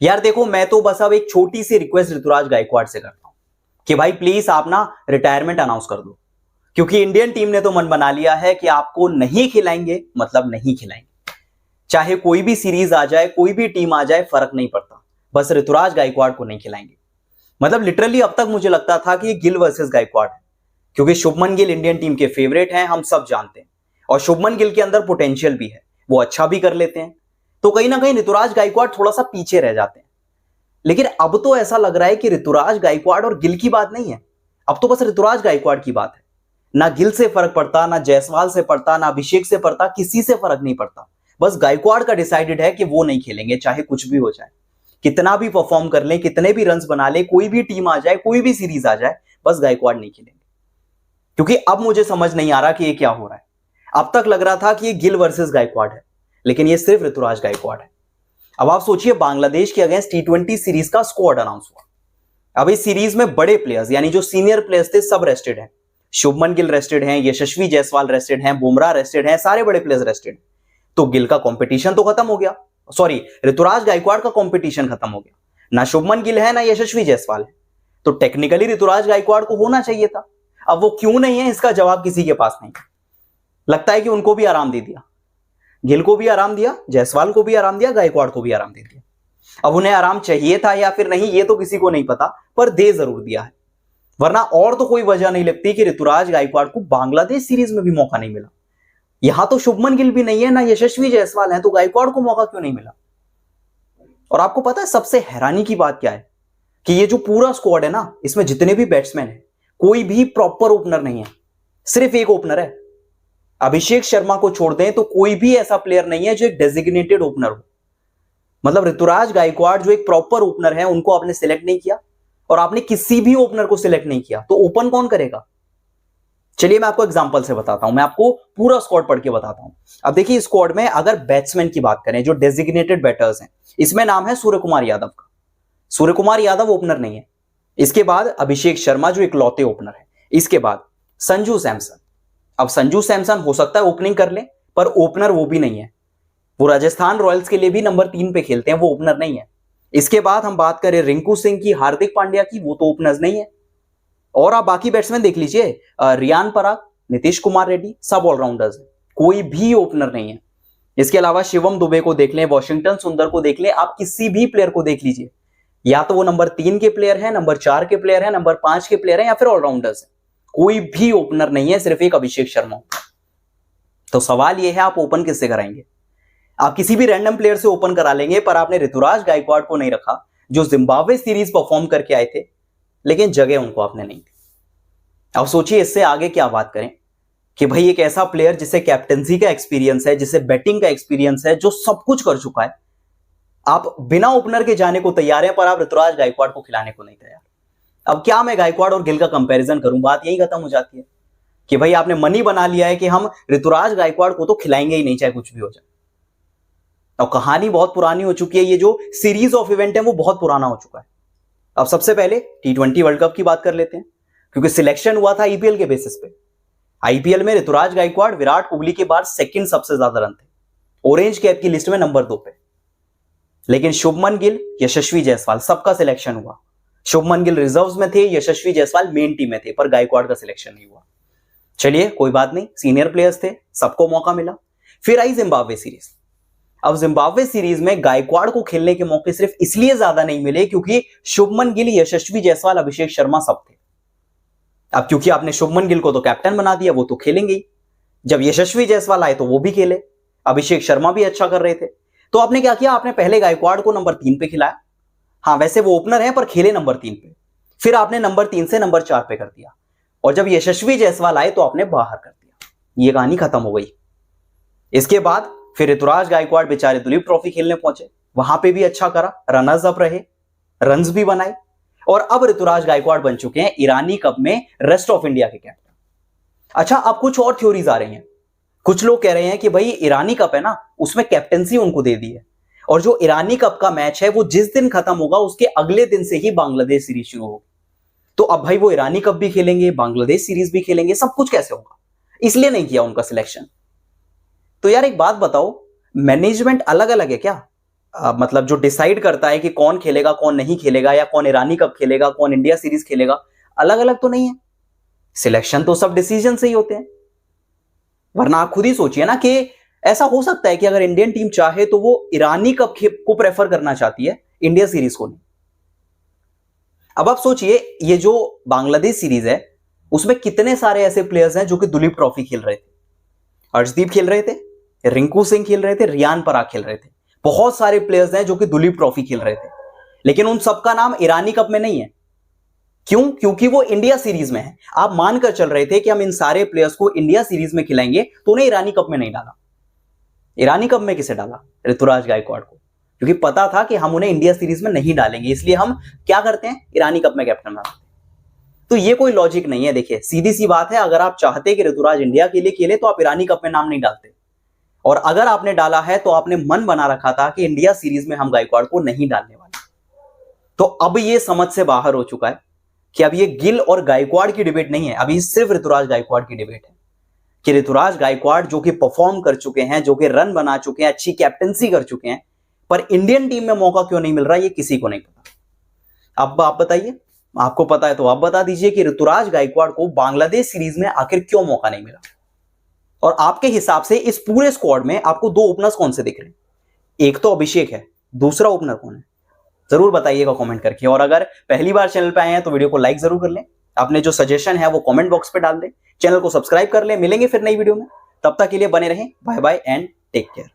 यार देखो, मैं तो बस अब एक छोटी सी रिक्वेस्ट ऋतुराज गायकवाड़ से करता हूं कि भाई प्लीज आप ना रिटायरमेंट अनाउंस कर दो, क्योंकि इंडियन टीम ने तो मन बना लिया है कि आपको नहीं खिलाएंगे मतलब नहीं खिलाएंगे। चाहे कोई भी सीरीज आ जाए, कोई भी टीम आ जाए, फर्क नहीं पड़ता, बस ऋतुराज गायकवाड़ को नहीं खिलाएंगे। मतलब लिटरली अब तक मुझे लगता था कि ये गिल वर्सेस गायकवाड़ है, क्योंकि शुभमन गिल इंडियन टीम के फेवरेट हैं, हम सब जानते हैं, और शुभमन गिल के अंदर पोटेंशियल भी है, वो अच्छा भी कर लेते हैं। तो कहीं ना कहीं ऋतुराज गायकवाड़ थोड़ा सा पीछे रह जाते हैं। लेकिन अब तो ऐसा लग रहा है कि ऋतुराज गायकवाड़ और गिल की बात नहीं है, अब तो बस ऋतुराज गायकवाड़ की बात है। ना गिल से फर्क पड़ता, ना जायसवाल से पड़ता, ना अभिषेक से पड़ता, किसी से फर्क नहीं पड़ता। बस गायकवाड़ का डिसाइडेड है कि वो नहीं खेलेंगे, चाहे कुछ भी हो जाए, कितना भी परफॉर्म कर लें, कितने भी रन्स बना ले, कोई भी टीम आ जाए, कोई भी सीरीज आ जाए, बस गायकवाड़ नहीं खेलेंगे। क्योंकि अब मुझे समझ नहीं आ रहा कि ये क्या हो रहा है। अब तक लग रहा था कि ये गिल वर्सेस गायकवाड़ है, लेकिन ये सिर्फ ऋतुराज गायकवाड़ है। अब आप सोचिए, बांग्लादेश के अगेंस्ट T20 सीरीज का स्क्वाड अनाउंस हुआ। अब इस सीरीज में बड़े प्लेयर्स यानी जो सीनियर प्लेयर्स थे सब रेस्टेड हैं। शुभमन गिल रेस्टेड हैं, यशस्वी जायसवाल रेस्टेड हैं, बुमराह रेस्टेड हैं, सारे बड़े प्लेयर्स रेस्टेड। तो गिल का कंपटीशन तो खत्म हो गया, सॉरी ऋतुराज गायकवाड़ का कंपटीशन खत्म हो गया। ना शुभमन गिल है, ना यशस्वी जायसवाल है, तो टेक्निकली ऋतुराज गायकवाड़ को होना चाहिए था। अब वो क्यों नहीं है, इसका जवाब किसी के पास नहीं। लगता है कि उनको भी आराम दे दिया, गिल को भी आराम दिया, जायसवाल को भी आराम दिया, गायकवाड़ को भी आराम दे दिया। अब उन्हें आराम चाहिए था या फिर नहीं, ये तो किसी को नहीं पता, पर दे जरूर दिया है। वरना और तो कोई वजह नहीं लगती कि ऋतुराज गायकवाड़ को बांग्लादेश सीरीज में भी मौका नहीं मिला। यहां तो शुभमन गिल भी नहीं है, ना यशस्वी जायसवाल है, तो गायकवाड़ को मौका क्यों नहीं मिला? और आपको पता है सबसे हैरानी की बात क्या है, कि ये जो पूरा स्क्वाड है ना, इसमें जितने भी बैट्समैन है, कोई भी प्रॉपर ओपनर नहीं है, सिर्फ एक ओपनर है। अभिषेक शर्मा को छोड़ दें तो कोई भी ऐसा प्लेयर नहीं है जो एक डेजिग्नेटेड ओपनर हो। मतलब ऋतुराज गायकवाड़ जो एक प्रॉपर ओपनर है, उनको आपने सिलेक्ट नहीं किया, और आपने किसी भी ओपनर को सिलेक्ट नहीं किया, तो ओपन कौन करेगा? चलिए मैं आपको एग्जांपल से बताता हूं, मैं आपको पूरा स्क्वाड पढ़ के बताता हूं। अब देखिए, स्क्वाड में अगर बैट्समैन की बात करें, जो डेजिग्नेटेड बैटर्स हैं, इसमें नाम है सूर्य कुमार यादव का। सूर्य कुमार यादव ओपनर नहीं है। इसके बाद अभिषेक शर्मा जो इकलौते ओपनर है। इसके बाद संजू सैमसन। अब संजू सैमसन हो सकता है ओपनिंग कर ले, पर ओपनर वो भी नहीं है। वो राजस्थान रॉयल्स के लिए भी नंबर 3 पे खेलते हैं, वो ओपनर नहीं है। इसके बाद हम बात करें रिंकू सिंह की, हार्दिक पांड्या की, वो तो ओपनर्स नहीं है। और आप बाकी बैट्समैन देख लीजिए, रियान पराग, नीतीश कुमार रेड्डी, सब ऑलराउंडर्स हैं, कोई भी ओपनर नहीं है। इसके अलावा शिवम दुबे को देख लें, वॉशिंगटन सुंदर को देख लें, आप किसी भी प्लेयर को देख लीजिए, या तो वो नंबर 3 के प्लेयर है, नंबर 4 के प्लेयर है, नंबर 5 के प्लेयर है, या फिर ऑलराउंडर्स है। कोई भी ओपनर नहीं है, सिर्फ एक अभिषेक शर्मा। तो सवाल यह है, आप ओपन किससे कराएंगे? आप किसी भी रैंडम प्लेयर से ओपन करा लेंगे, पर आपने ऋतुराज गायकवाड़ को नहीं रखा, जो जिम्बाब्वे सीरीज परफॉर्म करके आए थे, लेकिन जगह उनको आपने नहीं दी। अब सोचिए इससे आगे क्या बात करें, कि भाई एक ऐसा प्लेयर जिसे कैप्टनसी का एक्सपीरियंस है, जिसे बैटिंग का एक्सपीरियंस है, जो सब कुछ कर चुका है, आप बिना ओपनर के जाने को तैयार हैं, पर आप ऋतुराज गायकवाड़ को खिलाने को नहीं तैयार। अब क्या मैं गायकवाड़ और गिल का कंपैरिजन करूं, बात यही खत्म हो जाती है कि भाई आपने मन ही बना लिया है कि हम ऋतुराज गायकवाड़ को तो खिलाएंगे ही नहीं, चाहे कुछ भी हो जाए। और कहानी बहुत पुरानी हो चुकी है, ये जो सीरीज ऑफ इवेंट है वो बहुत पुराना हो चुका है। अब सबसे पहले T20 वर्ल्ड कप की बात कर लेते हैं, क्योंकि सिलेक्शन हुआ था आईपीएल के बेसिस पे। आईपीएल में ऋतुराज गायकवाड़ विराट कोहली के बाद सेकंड सबसे ज्यादा रन थे, ऑरेंज कैप की लिस्ट में नंबर 2 पे। लेकिन शुभमन गिल, यशस्वी जायसवाल, सबका सिलेक्शन हुआ। शुभमन गिल रिजर्व्स में थे, यशस्वी जायसवाल मेन टीम में थे, पर गायकवाड़ का सिलेक्शन नहीं हुआ। चलिए कोई बात नहीं, सीनियर प्लेयर्स थे, सबको मौका मिला। फिर आई जिम्बाब्वे सीरीज। अब जिम्बाब्वे सीरीज में गायकवाड़ को खेलने के मौके सिर्फ इसलिए ज्यादा नहीं मिले क्योंकि शुभमन गिल, यशस्वी जायसवाल, अभिषेक शर्मा सब थे। अब क्योंकि आपने शुभमन गिल को तो कैप्टन बना दिया, वो तो खेलेंगे ही। जब यशस्वी जायसवाल आए तो वो भी खेले, अभिषेक शर्मा भी अच्छा कर रहे थे। तो आपने क्या किया, आपने पहले गायकवाड़ को नंबर 3 पे खिलाया। हाँ वैसे वो ओपनर है, पर खेले नंबर 3 पे। फिर आपने नंबर 3 से नंबर 4 पे कर दिया, और जब यशस्वी जायसवाल आए तो आपने बाहर कर दिया। ये कहानी खत्म हो गई। इसके बाद फिर ऋतुराज गायकवाड़ बेचारे दुलीप ट्रॉफी खेलने पहुंचे, वहां पे भी अच्छा करा, रनर्स अप रहे, रन्स भी बनाए, और अब ऋतुराज गायकवाड़ बन चुके हैं ईरानी कप में रेस्ट ऑफ इंडिया के कैप्टन। अच्छा, अब कुछ और थ्योरीज आ रही हैं। कुछ लोग कह रहे हैं कि भाई ईरानी कप है ना, उसमें कैप्टनसी उनको दे दी है, और जो ईरानी कप का मैच है वो जिस दिन खत्म होगा उसके अगले दिन से ही बांग्लादेश सीरीज शुरू होगी। तो अब भाई वो ईरानी कप भी खेलेंगे, बांग्लादेश सीरीज भी खेलेंगे, सब कुछ कैसे होगा? इसलिए नहीं किया उनका सिलेक्शन। तो यार एक बात बताओ, मैनेजमेंट अलग अलग है क्या? मतलब जो डिसाइड करता है कि कौन खेलेगा कौन नहीं खेलेगा, या कौन ईरानी कप खेलेगा कौन इंडिया सीरीज खेलेगा, अलग अलग तो नहीं है। सिलेक्शन तो सब डिसीजन से ही होते हैं। वरना आप खुद ही सोचिए ना कि ऐसा हो सकता है कि अगर इंडियन टीम चाहे तो वो ईरानी कप को प्रेफर करना चाहती है, इंडिया सीरीज को नहीं। अब आप सोचिए ये जो बांग्लादेश सीरीज है उसमें कितने सारे ऐसे प्लेयर्स हैं जो कि दुलीप ट्रॉफी खेल रहे थे। अर्शदीप खेल रहे थे, रिंकू सिंह खेल रहे थे, रियान पराग खेल रहे थे। बहुत सारे प्लेयर्स हैं जो कि दुलीप ट्रॉफी खेल रहे थे, लेकिन उन सबका नाम ईरानी कप में नहीं है। क्यों? क्योंकि वो इंडिया सीरीज में है। आप मानकर चल रहे थे कि हम इन सारे प्लेयर्स को इंडिया सीरीज में खिलाएंगे, तो उन्हें ईरानी कप में नहीं डाला। ईरानी कप में किसे डाला? ऋतुराज गायकवाड़ को, क्योंकि पता था कि हम उन्हें इंडिया सीरीज में नहीं डालेंगे, इसलिए हम क्या करते हैं, ईरानी कप में कैप्टन बनाते हैं। तो ये कोई लॉजिक नहीं है। देखिए सीधी सी बात है, अगर आप चाहते कि ऋतुराज इंडिया के लिए खेले तो आप ईरानी कप में नाम नहीं डालते, और अगर आपने डाला है तो आपने मन बना रखा था कि इंडिया सीरीज में हम गायकवाड़ को नहीं डालने वाले। तो अब ये समझ से बाहर हो चुका है कि अब ये गिल और गायकवाड़ की डिबेट नहीं है, अभी सिर्फ ऋतुराज गायकवाड़ की डिबेट है कि ऋतुराज गायकवाड़ जो कि परफॉर्म कर चुके हैं, जो कि रन बना चुके हैं, अच्छी कैप्टनसी कर चुके हैं, पर इंडियन टीम में मौका क्यों नहीं मिल रहा ये किसी को नहीं पता। अब आप बताइए, आपको पता है तो आप बता दीजिए कि ऋतुराज गायकवाड़ को बांग्लादेश सीरीज में आखिर क्यों मौका नहीं मिला। और आपके हिसाब से इस पूरे स्क्वाड में आपको दो ओपनर्स कौन से दिख रहे हैं? एक तो अभिषेक है, दूसरा ओपनर कौन है? जरूर बताइएगा कमेंट करके। और अगर पहली बार चैनल पे आए हैं तो वीडियो को लाइक जरूर कर लें, अपने जो सजेशन है वो कमेंट बॉक्स पे डाल दें, चैनल को सब्सक्राइब कर लें। मिलेंगे फिर नई वीडियो में, तब तक के लिए बने रहें। Bye bye and take care.